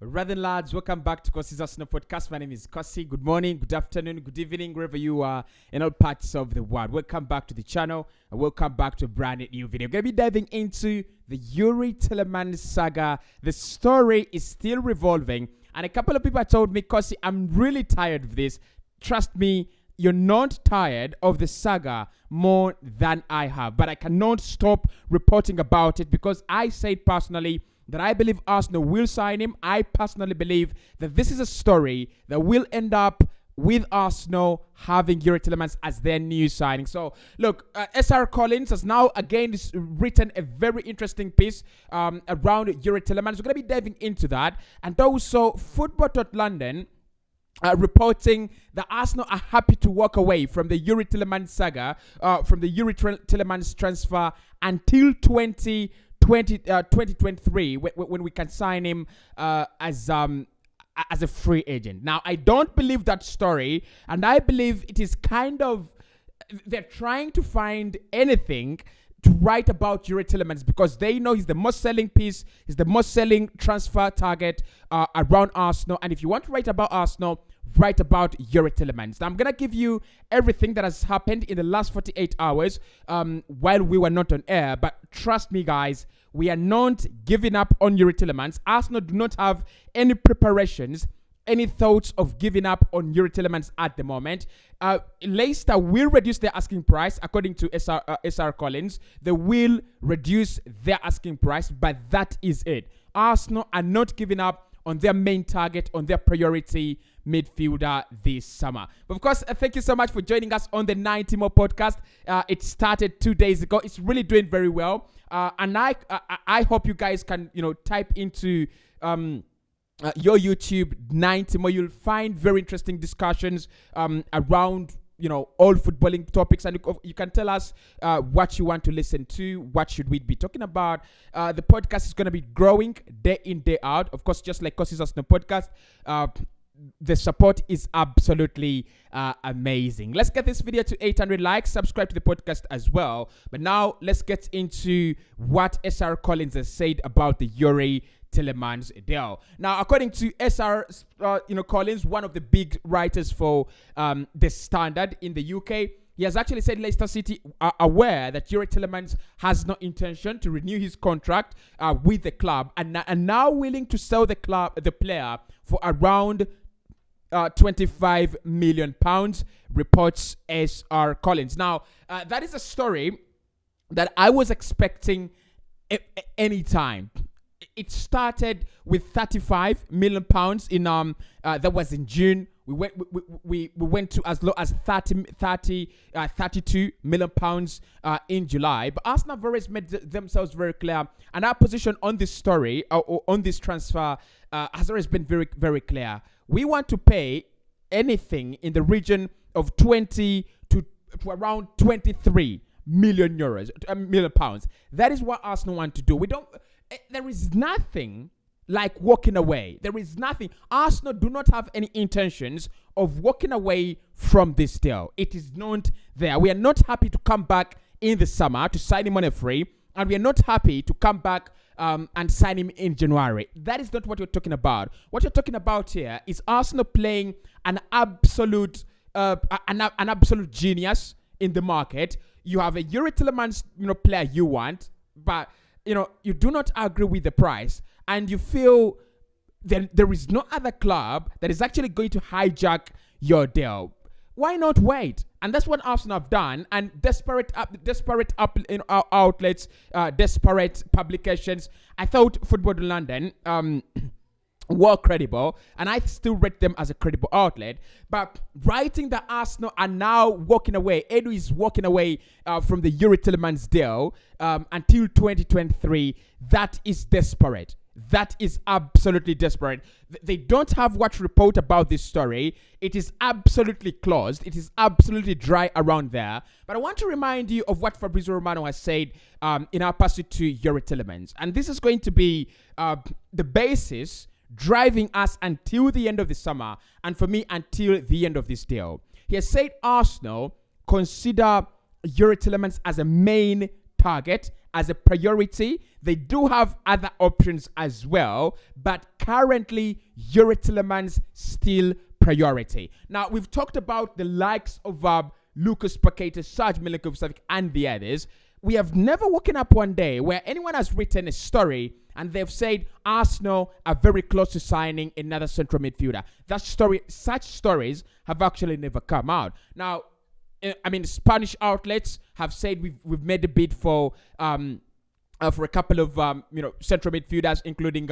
Rather lads, welcome back to Cossy's Arsenal podcast. My name is Cossy. Good morning, good afternoon, good evening, wherever you are in all parts of the world. Welcome back to the channel and welcome back to a brand new video. We're going to be diving into the Youri Tielemans saga. The story is still revolving and a couple of people have told me, Cossy, I'm really tired of this. Trust me, you're not tired of the saga more than I have. But I cannot stop reporting about it because I said personally that I believe Arsenal will sign him. I personally believe that this is a story that will end up with Arsenal having Youri Tielemans as their new signing. So, look, SR Collins has now again written a very interesting piece around Youri Tielemans. We're going to be diving into that. And also, Football.London reporting that Arsenal are happy to walk away from the Youri Tielemans saga, from the Youri Tielemans transfer until 2023 when we can sign him as a free agent. Now, I don't believe that story, and I believe it is kind of, they're trying to find anything to write about Youri Tielemans because they know he's the most selling piece, he's the most selling transfer target around Arsenal. And if you want to write about Arsenal, write about Youri Tielemans. Now, I'm going to give you everything that has happened in the last 48 hours while we were not on air. But trust me, guys, we are not giving up on Youri Tielemans. Arsenal do not have any preparations, any thoughts of giving up on Youri Tielemans at the moment. Leicester will reduce their asking price, according to SR Collins. They will reduce their asking price, but that is it. Arsenal are not giving up on their main target, on their priority midfielder this summer. But of course, thank you so much for joining us on the 90 More podcast. It started 2 days ago. It's really doing very well. And I hope you guys can, type into your YouTube 90 More. You'll find very interesting discussions around all footballing topics, and you can tell us what you want to listen to, what should we be talking about. The podcast is going to be growing day in, day out. Of course, just like Cossy's Arsenal podcast, the support is absolutely amazing. Let's get this video to 800 likes. Subscribe to the podcast as well. But now let's get into what SR Collins has said about the Youri Tielemans deal. Now, according to SR Collins, one of the big writers for The Standard in the UK, he has actually said Leicester City are aware that Youri Tielemans has no intention to renew his contract with the club and now willing to sell the player for around 25 million pounds, reports SR Collins. Now, that is a story that I was expecting any time. It started with 35 million pounds in that was in June. We went to as low as 32 million pounds in July. But Arsenal have always made themselves very clear, and our position on this story or on this transfer has always been very, very clear. We want to pay anything in the region of 20 to around 23 million pounds. That is what Arsenal want to do. There is nothing like walking away. There is nothing. Arsenal do not have any intentions of walking away from this deal. It is not there. We are not happy to come back in the summer to sign him on a free, and we are not happy to come back and sign him in January. That is not what you're talking about. What you're talking about here is Arsenal playing an absolute genius in the market. You have a Youri Tielemans player you want, but you do not agree with the price, and you feel that there is no other club that is actually going to hijack your deal. Why not wait? And that's what Arsenal have done. And desperate outlets, desperate publications. I thought Football.London were credible, and I still rate them as a credible outlet. But writing that Arsenal are now walking away, Edu is walking away from the Youri Tielemans deal until 2023, that is desperate. That is absolutely desperate. They don't have what to report about this story. It is absolutely closed. It is absolutely dry around there. But I want to remind you of what Fabrizio Romano has said in our pursuit to Youri Tielemans. And this is going to be the basis driving us until the end of the summer, and for me, until the end of this deal. He has said Arsenal consider Youri Tielemans as a main target as a priority. They do have other options as well, but currently, Yuri Tielemans still priority. Now, we've talked about the likes of Lucas Paqueta, Serge Milinkovic-Savic, and the others. We have never woken up one day where anyone has written a story and they've said Arsenal are very close to signing another central midfielder. Such stories have actually never come out. Now, Spanish outlets have said we've made a bid for a couple of central midfielders, including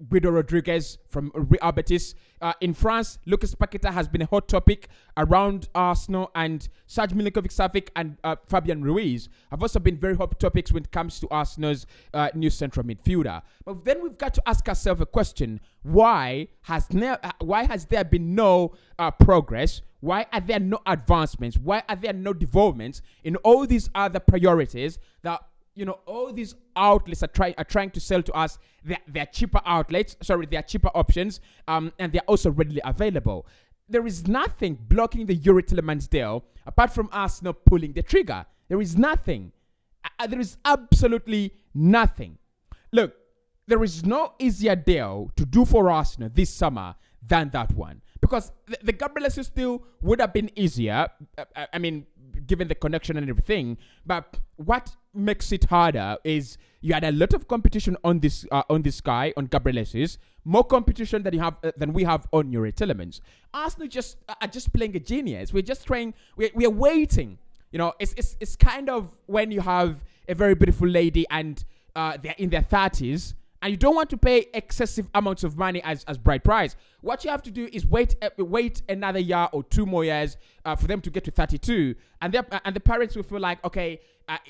Guido Rodriguez from Real Betis. In France, Lucas Paqueta has been a hot topic around Arsenal, and Serge Milinkovic-Savic and Fabian Ruiz have also been very hot topics when it comes to Arsenal's new central midfielder. But then we've got to ask ourselves a question: why has there been no progress? Why are there no advancements? Why are there no developments in all these other priorities that all these outlets are trying to sell to us? They're cheaper outlets. They're cheaper options, and they're also readily available. There is nothing blocking the Yuri Tielemans deal apart from Arsenal pulling the trigger. There is nothing. There is absolutely nothing. Look, there is no easier deal to do for Arsenal this summer than that one, because the Gabriel Jesus deal would have been easier. Given the connection and everything, but what makes it harder is you had a lot of competition on this guy, on Gabriel Jesus, more competition than we have on Yuri Tielemans. Arsenal are just playing a genius. We're just trying. We're waiting. It's kind of when you have a very beautiful lady and they're in their 30s. And you don't want to pay excessive amounts of money as bride price. What you have to do is wait another year or 2 more years for them to get to 32. And the parents will feel like, okay,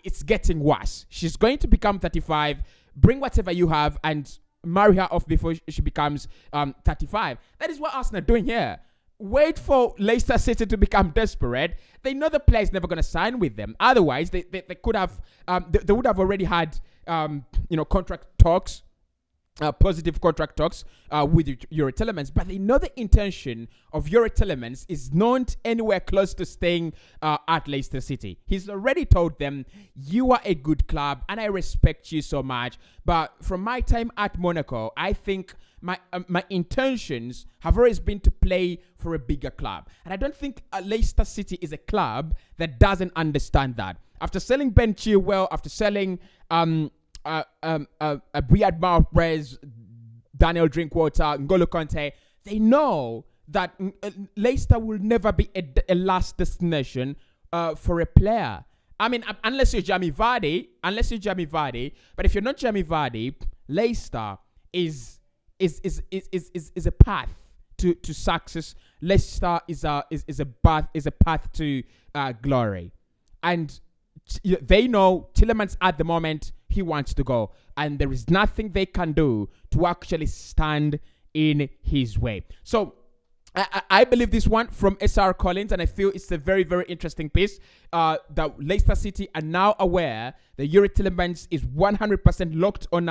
it's getting worse. She's going to become 35. Bring whatever you have and marry her off before she becomes 35. That is what Arsenal are doing here. Wait for Leicester City to become desperate. They know the player is never going to sign with them. Otherwise, they could have they would have already had contract talks. Positive contract talks with Yuri Tielemans, but they know the intention of Yuri Tielemans is not anywhere close to staying at Leicester City. He's already told them, you are a good club and I respect you so much, but from my time at Monaco, I think my intentions have always been to play for a bigger club. And I don't think Leicester City is a club that doesn't understand that. After selling Ben Chilwell, after selling Riyad Mahrez, Daniel Drinkwater, N'Golo Kante, they know that Leicester will never be a last destination for a player. Unless you're Jamie Vardy. But if you're not Jamie Vardy, Leicester is a path to success. Leicester is a path to glory, and they know Tielemans at the moment, he wants to go, and there is nothing they can do to actually stand in his way. So I believe this one from SR Collins, and I feel it's a very, very interesting piece that Leicester City are now aware that Yuri Tielemans is 100% locked on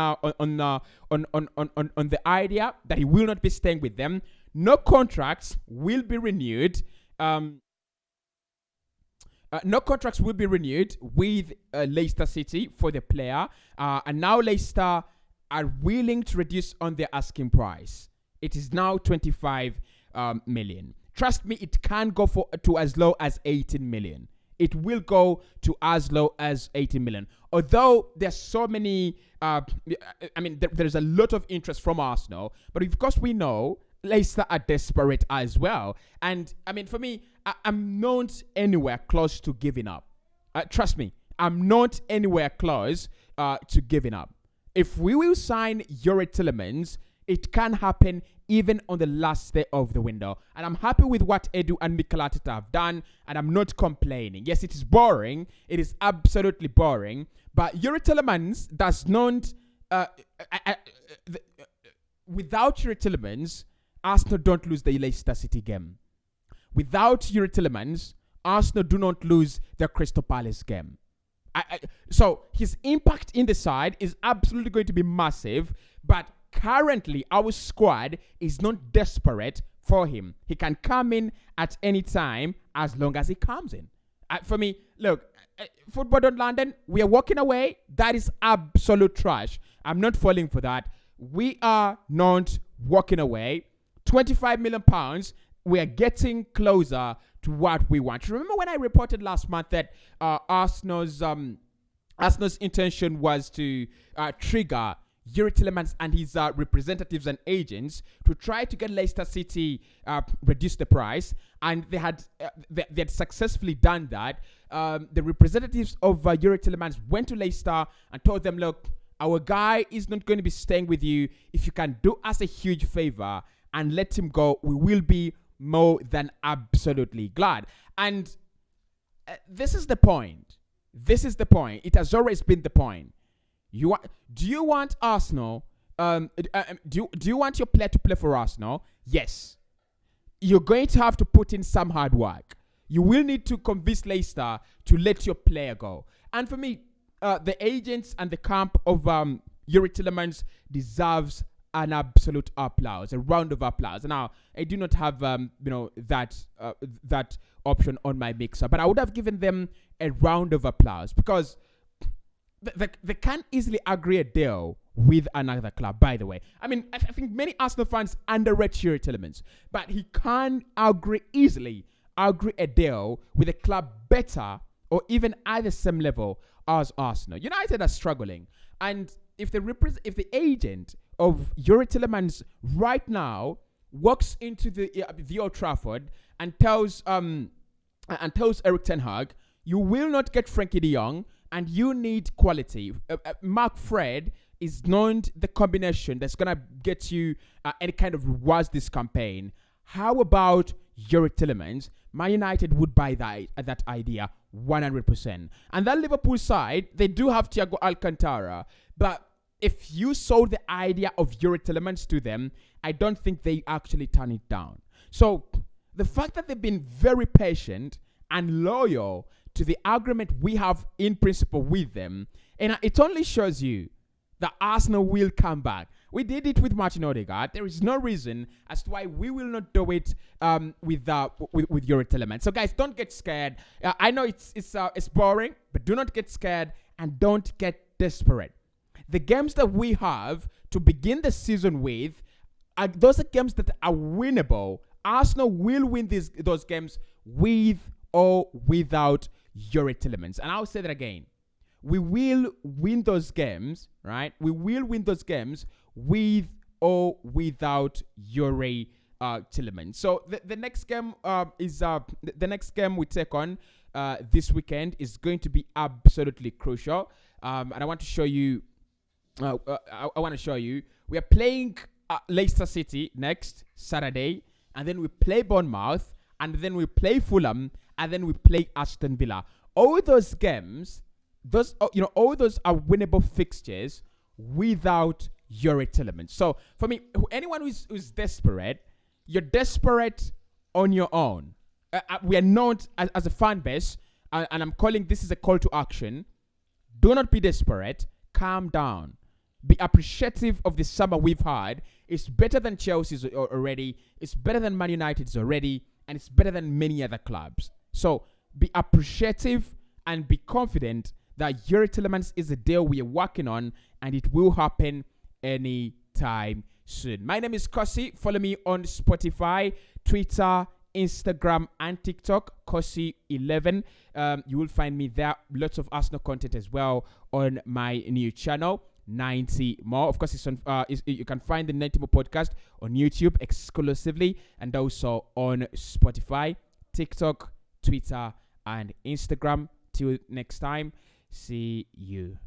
the idea that he will not be staying with them. No contracts will be renewed. No contracts will be renewed with Leicester City for the player. And now Leicester are willing to reduce on their asking price. It is now 25 million. Trust me, it can go to as low as 18 million. It will go to as low as 18 million. Although there's so many, there's a lot of interest from Arsenal. But of course we know Leicester are desperate as well. And for me, I'm not anywhere close to giving up. Trust me, I'm not anywhere close to giving up. If we will sign Yuri Tielemans, it can happen even on the last day of the window. And I'm happy with what Edu and Mikel Arteta have done, and I'm not complaining. Yes, it is boring. It is absolutely boring. But Yuri Tielemans does not... without Yuri Tielemans, Arsenal don't lose the Leicester City game. Without Yuri Tielemans, Arsenal do not lose the Crystal Palace game. So his impact in the side is absolutely going to be massive, but currently our squad is not desperate for him. He can come in at any time as long as he comes in. For me, look, Football Dot London, we are walking away. That is absolute trash. I'm not falling for that. We are not walking away. £25 million. We are getting closer to what we want. Remember when I reported last month that Arsenal's intention was to trigger Yuri Tielemans and his representatives and agents to try to get Leicester City reduce the price, and they had successfully done that. The representatives of Yuri Tielemans went to Leicester and told them, look, our guy is not going to be staying with you. If you can do us a huge favor and let him go, we will be more than absolutely glad. And this is the point. This is the point. It has always been the point. Do you want Arsenal? Do you want your player to play for Arsenal? Yes. You're going to have to put in some hard work. You will need to convince Leicester to let your player go. And for me, the agents and the camp of Yuri Tielemans deserves an absolute applause, a round of applause. Now, I do not have that option on my mixer, but I would have given them a round of applause because they can't easily agree a deal with another club, by the way. I mean, I think many Arsenal fans underrate Yuri Tielemans, but he can't easily agree a deal with a club better or even at the same level as Arsenal. United are struggling, and if the agent of Yuri Tielemans right now walks into the Old Trafford and tells Erik ten Hag, you will not get Frankie de Jong, and you need quality. Mark Fred is not the combination that's going to get you any kind of rewards this campaign. How about Yuri Tielemans? Man United would buy that idea 100%. And that Liverpool side, they do have Thiago Alcantara. But if you sold the idea of Yuri Tielemans to them, I don't think they actually turn it down. So the fact that they've been very patient and loyal to the agreement we have in principle with them, and it only shows you that Arsenal will come back. We did it with Martin Odegaard. There is no reason as to why we will not do it with Yuri Tielemans. So guys, don't get scared. I know it's boring, but do not get scared and don't get desperate. The games that we have to begin the season with, those are games that are winnable. Arsenal will win those games with or without Yuri Tielemans. And I'll say that again. We will win those games, right? We will win those games with or without Yuri Tielemans. So the next game is the next game we take on this weekend is going to be absolutely crucial. And I want to show you. I want to show you. We are playing Leicester City next Saturday, and then we play Bournemouth, and then we play Fulham, and then we play Aston Villa. All those games, all those are winnable fixtures without Yuri Tielemans. So for me, anyone who's desperate, you're desperate on your own. We are not as a fan base, and I'm calling this is a call to action. Do not be desperate. Calm down. Be appreciative of the summer we've had. It's better than Chelsea's already. It's better than Man United's already. And it's better than many other clubs. So be appreciative and be confident that Yuri Tielemans is a deal we are working on, and it will happen anytime soon. My name is Cossy. Follow me on Spotify, Twitter, Instagram, and TikTok, Cossy11. You will find me there. Lots of Arsenal content as well on my new channel, 90 More. Of course, it's on. You can find the 90 More podcast on YouTube exclusively, and also on Spotify, TikTok, Twitter, and Instagram. Till next time, see you.